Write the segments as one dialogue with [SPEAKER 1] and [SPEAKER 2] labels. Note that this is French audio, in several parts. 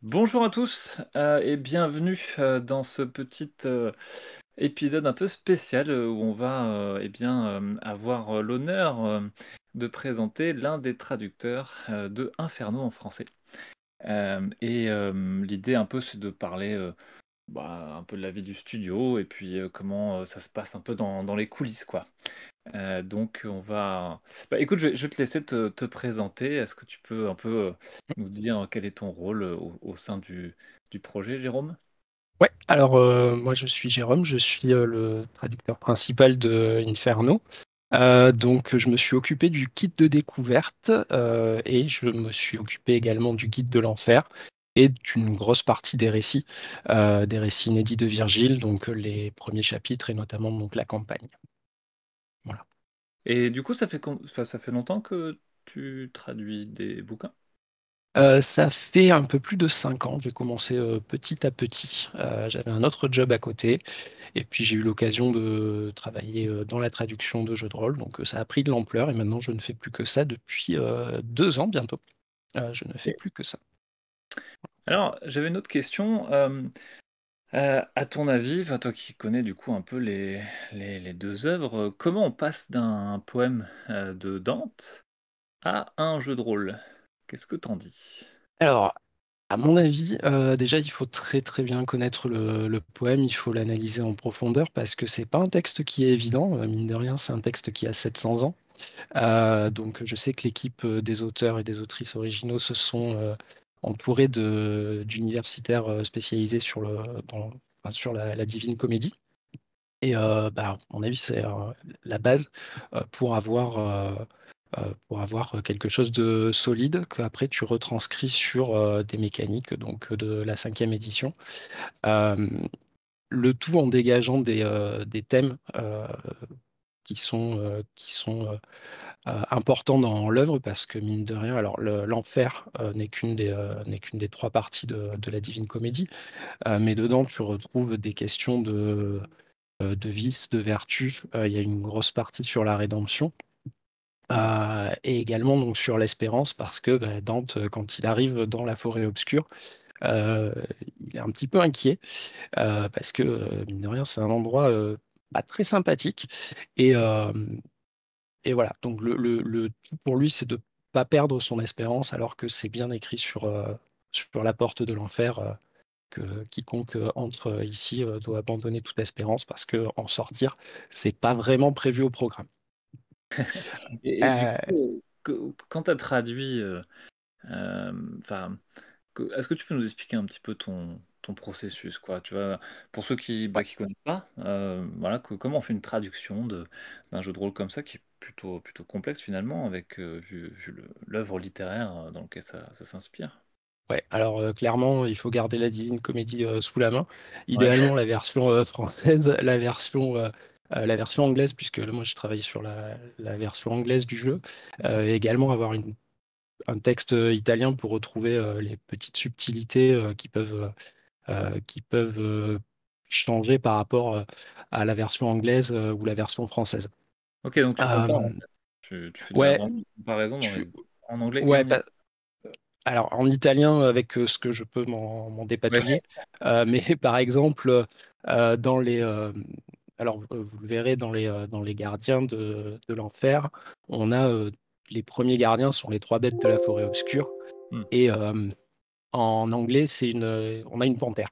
[SPEAKER 1] Bonjour à tous et bienvenue dans ce petit épisode un peu spécial où on va avoir l'honneur de présenter l'un des traducteurs de Inferno en français. L'idée un peu c'est de parler un peu de la vie du studio et puis comment ça se passe un peu dans les coulisses quoi. Donc on va écoute, je vais te laisser te présenter. Est-ce que tu peux un peu, nous dire quel est ton rôle, au sein du projet, Jérôme?
[SPEAKER 2] Ouais, alors moi je suis Jérôme, je suis le traducteur principal de Inferno. Donc je me suis occupé du guide de découverte et je me suis occupé également du guide de l'enfer et d'une grosse partie des récits inédits de Virgile, donc les premiers chapitres et notamment donc la campagne. Voilà.
[SPEAKER 1] Et du coup, ça fait longtemps que tu traduis des bouquins?
[SPEAKER 2] Ça fait un peu plus de 5 ans. J'ai commencé petit à petit. J'avais un autre job à côté. Et puis j'ai eu l'occasion de travailler dans la traduction de jeux de rôle. Donc ça a pris de l'ampleur. Et maintenant, je ne fais plus que ça depuis 2 ans bientôt. Je ne fais
[SPEAKER 1] Et
[SPEAKER 2] plus que ça.
[SPEAKER 1] alors, j'avais une autre question, à ton avis, enfin, toi qui connais du coup un peu les 2 œuvres, comment on passe d'un poème, de Dante à un jeu de rôle? Qu'est-ce que t'en dis?
[SPEAKER 2] Alors, à mon avis, déjà, il faut très très bien connaître le poème. Il faut l'analyser en profondeur parce que c'est pas un texte qui est évident. Mine de rien, c'est un texte qui a 700 ans. Donc je sais que l'équipe des auteurs et des autrices originaux se sont entourés d'universitaires spécialisés enfin, sur la Divine Comédie. Et à mon avis, c'est la base pour avoir quelque chose de solide qu'après tu retranscris sur des mécaniques donc de la cinquième édition. Euh, le tout en dégageant des thèmes qui sont important dans l'œuvre parce que mine de rien, alors l'enfer n'est qu'une des trois parties de la Divine Comédie, mais dedans tu retrouves des questions de vice, de vertu. Il y a une grosse partie sur la rédemption. Et également donc sur l'espérance parce que Dante, quand il arrive dans la forêt obscure, euh, il est un petit peu inquiet parce que mine de rien c'est un endroit très sympathique et, euh, et voilà, donc le tout pour lui, c'est de pas perdre son espérance, alors que c'est bien écrit sur la porte de l'enfer que quiconque entre ici doit abandonner toute espérance parce que en sortir, c'est pas vraiment prévu au programme.
[SPEAKER 1] Et du
[SPEAKER 2] Euh,
[SPEAKER 1] coup, quand tu as traduit, enfin, est-ce que tu peux nous expliquer un petit peu ton processus, quoi? Tu vois, pour ceux
[SPEAKER 2] ouais.
[SPEAKER 1] qui connaissent pas, voilà, comment on fait une traduction d'un jeu de rôle comme ça, qui est plutôt complexe finalement, avec vu l'œuvre littéraire dans laquelle ça s'inspire.
[SPEAKER 2] Ouais, alors clairement, il faut garder la Divine Comédie sous la main.
[SPEAKER 1] Ouais.
[SPEAKER 2] Idéalement, la version française, la version anglaise, puisque là, moi, j'ai travaillé sur la version anglaise du jeu. Et également avoir un texte italien pour retrouver les petites subtilités qui peuvent changer par rapport à la version anglaise ou la version française.
[SPEAKER 1] Ok, donc tu compares en
[SPEAKER 2] Euh,
[SPEAKER 1] fait. Tu fais
[SPEAKER 2] ouais,
[SPEAKER 1] vraiment une comparaison
[SPEAKER 2] tu,
[SPEAKER 1] en anglais et
[SPEAKER 2] ouais,
[SPEAKER 1] en italien.
[SPEAKER 2] alors en italien avec ce que je peux m'en
[SPEAKER 1] Ouais.
[SPEAKER 2] dépatouiller. Mais par exemple, dans alors vous le verrez dans les gardiens de l'enfer, on a les premiers gardiens sont les trois bêtes de la forêt obscure.
[SPEAKER 1] Hmm.
[SPEAKER 2] Et en anglais, on a une panthère.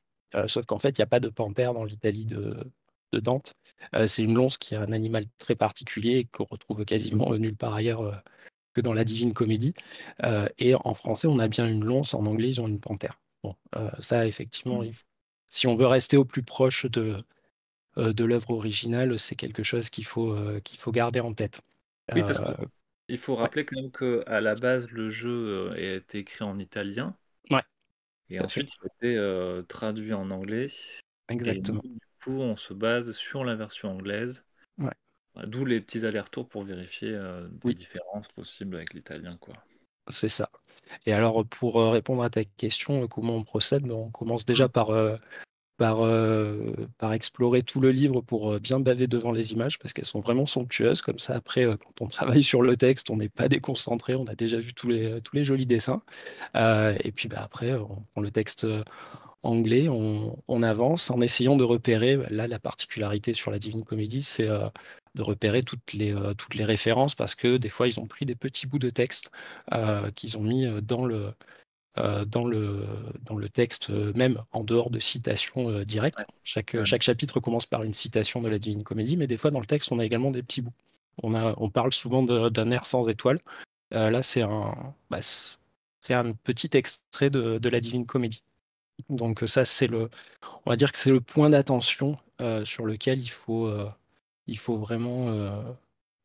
[SPEAKER 2] Sauf qu'en fait, il n'y a pas de panthère dans l'Italie de Dante. C'est une lonce qui est un animal très particulier et qu'on retrouve quasiment nulle part ailleurs que dans la Divine Comédie. Et en français, on a bien une lonce. En anglais, ils ont une panthère. Bon, ça, effectivement, si on veut rester au plus proche de l'œuvre originale, c'est quelque chose qu'il faut garder en tête.
[SPEAKER 1] Oui, parce que
[SPEAKER 2] Euh,
[SPEAKER 1] il faut
[SPEAKER 2] ouais,
[SPEAKER 1] rappeler quand même qu'à la base, le jeu a été écrit en italien
[SPEAKER 2] ouais,
[SPEAKER 1] et
[SPEAKER 2] tout à fait.
[SPEAKER 1] ensuite il a été traduit en anglais. Et nous,
[SPEAKER 2] Exactement.
[SPEAKER 1] du coup, on se base sur la version anglaise,
[SPEAKER 2] Ouais,
[SPEAKER 1] d'où les petits allers-retours pour vérifier des
[SPEAKER 2] oui,
[SPEAKER 1] différences possibles avec l'italien, quoi.
[SPEAKER 2] c'est ça. Et alors, pour répondre à ta question, comment on procède? Ben, on commence déjà
[SPEAKER 1] Mm.
[SPEAKER 2] par par explorer tout le livre pour bien baver devant les images, parce qu'elles sont vraiment somptueuses. Comme ça, après, quand on travaille sur le texte, on n'est pas déconcentré, on a déjà vu tous les jolis dessins. Et puis bah, après, on prend le texte anglais, on avance en essayant de repérer. Là, la particularité sur la Divine Comédie, c'est de repérer toutes les références, parce que des fois, ils ont pris des petits bouts de texte qu'ils ont mis euh, dans le, dans le texte, même en dehors de citations
[SPEAKER 1] Ouais,
[SPEAKER 2] directes. Chaque,
[SPEAKER 1] ouais.
[SPEAKER 2] chaque chapitre commence par une citation de la Divine Comédie, mais des fois, dans le texte, on a également des petits bouts. On parle souvent d'un air sans étoile. Là, c'est un petit extrait de la Divine Comédie. Donc ça, on va dire que c'est le point d'attention sur lequel il faut vraiment,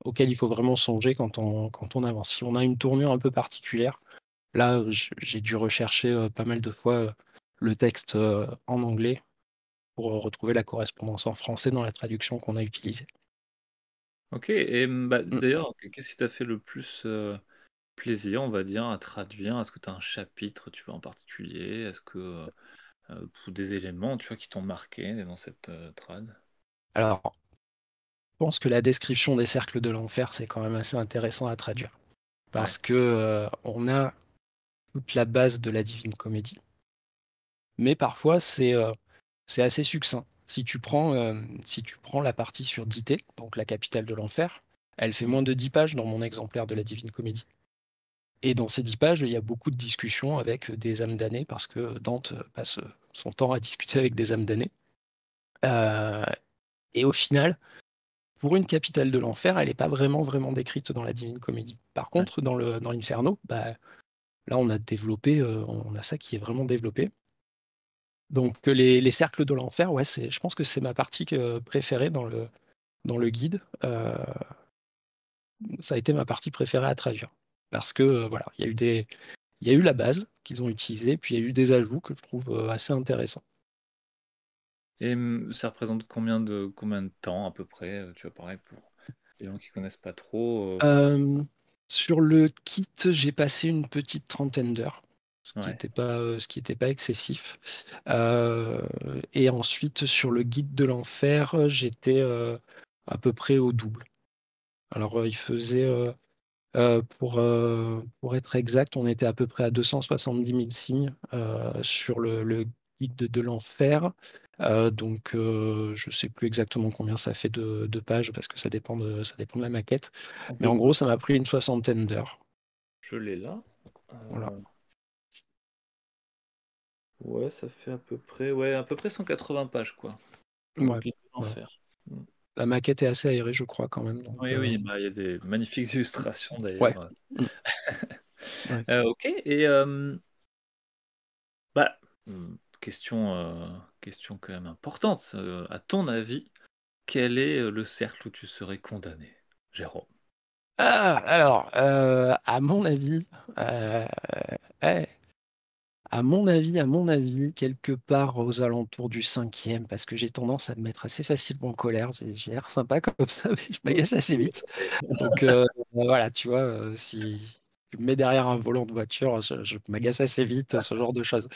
[SPEAKER 2] auquel il faut vraiment songer quand on avance. Si on a une tournure un peu particulière, là, j'ai dû rechercher pas mal de fois le texte en anglais pour retrouver la correspondance en français dans la traduction qu'on a utilisée.
[SPEAKER 1] OK et bah,
[SPEAKER 2] Mm.
[SPEAKER 1] d'ailleurs, qu'est-ce qui t'a fait le plus, plaisir, on va dire, à traduire? Est-ce que tu as un chapitre, tu vois, en particulier? Est-ce que, ou des éléments, tu vois, qui t'ont marqué dans cette, trad?
[SPEAKER 2] Alors, je pense que la description des cercles de l'enfer, c'est quand même assez intéressant à traduire.
[SPEAKER 1] Ouais.
[SPEAKER 2] Parce que on a toute la base de la Divine Comédie, mais parfois c'est assez succinct. Si tu prends la partie sur Dité, donc la capitale de l'enfer, elle fait
[SPEAKER 1] Mmh.
[SPEAKER 2] moins de 10 pages dans mon exemplaire de la Divine Comédie. Et dans ces 10 pages, il y a beaucoup de discussions avec des âmes damnées, parce que Dante passe son temps à discuter avec des âmes damnées. Euh, et au final, pour une capitale de l'enfer, elle n'est pas vraiment, vraiment décrite dans la Divine Comédie. Par
[SPEAKER 1] Ouais.
[SPEAKER 2] contre, dans l'Inferno, bah, là, on a développé, on a ça qui est vraiment développé. Donc, les cercles de l'enfer, ouais, je pense que c'est ma partie préférée dans le guide. Ça a été ma partie préférée à traduire. Parce que, voilà, il y a eu la base qu'ils ont utilisée, puis il y a eu des ajouts que je trouve assez intéressants.
[SPEAKER 1] Et ça représente combien de temps à peu près, tu vois, pareil pour les gens qui connaissent pas trop,
[SPEAKER 2] Euh, Sur le kit, j'ai passé une petite trentaine d'heures,
[SPEAKER 1] ouais.
[SPEAKER 2] ce qui était pas excessif. Euh, et ensuite, sur le guide de l'enfer, j'étais à peu près au double. Alors, il faisait, pour être exact, on était à peu près à 270 000 signes sur le guide de l'enfer. Donc, je ne sais plus exactement combien ça fait de pages, parce que ça dépend de la maquette.
[SPEAKER 1] Un
[SPEAKER 2] Mais
[SPEAKER 1] peu
[SPEAKER 2] en gros,
[SPEAKER 1] près.
[SPEAKER 2] ça m'a pris une soixantaine d'heures.
[SPEAKER 1] Je l'ai là.
[SPEAKER 2] Voilà.
[SPEAKER 1] Ouais, ça fait à peu près 180 pages, quoi, pour le
[SPEAKER 2] Ouais,
[SPEAKER 1] guide de
[SPEAKER 2] voilà.
[SPEAKER 1] l'enfer. Mmh.
[SPEAKER 2] La maquette est assez aérée, je crois, quand même. Donc,
[SPEAKER 1] Oui, oui, bah, il y a des magnifiques illustrations
[SPEAKER 2] ouais.
[SPEAKER 1] d'ailleurs.
[SPEAKER 2] Mm. Ouais.
[SPEAKER 1] OK et bah, question quand même importante, à ton avis, quel est, le cercle où tu serais condamné? Jérôme?
[SPEAKER 2] Ah, alors, à mon avis, eh, quelque part aux alentours du cinquième, parce que j'ai tendance à me mettre assez facilement en colère. J'ai l'air sympa comme ça, mais je m'agace assez vite. Donc voilà, tu vois, si tu me mets derrière un volant de voiture, je m'agace assez vite, ce genre de choses.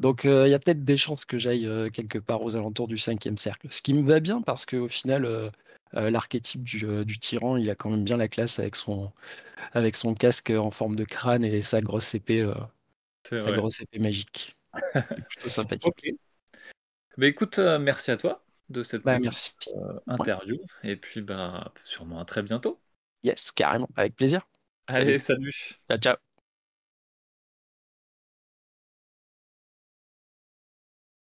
[SPEAKER 2] Donc il y a peut-être des chances que j'aille quelque part aux alentours du cinquième cercle. Ce qui me va bien, parce qu'au final, l'archétype du tyran, il a quand même bien la classe avec son casque en forme de crâne et
[SPEAKER 1] C'est
[SPEAKER 2] sa
[SPEAKER 1] vrai.
[SPEAKER 2] grosse épée magique. C'est plutôt sympathique.
[SPEAKER 1] OK. Bah, écoute, merci à toi de cette
[SPEAKER 2] Bah,
[SPEAKER 1] petite,
[SPEAKER 2] merci. Ouais.
[SPEAKER 1] interview et puis, bah, sûrement à très bientôt.
[SPEAKER 2] Yes, carrément, avec plaisir. Salut.
[SPEAKER 1] Allez, salut.
[SPEAKER 2] Ciao, ciao.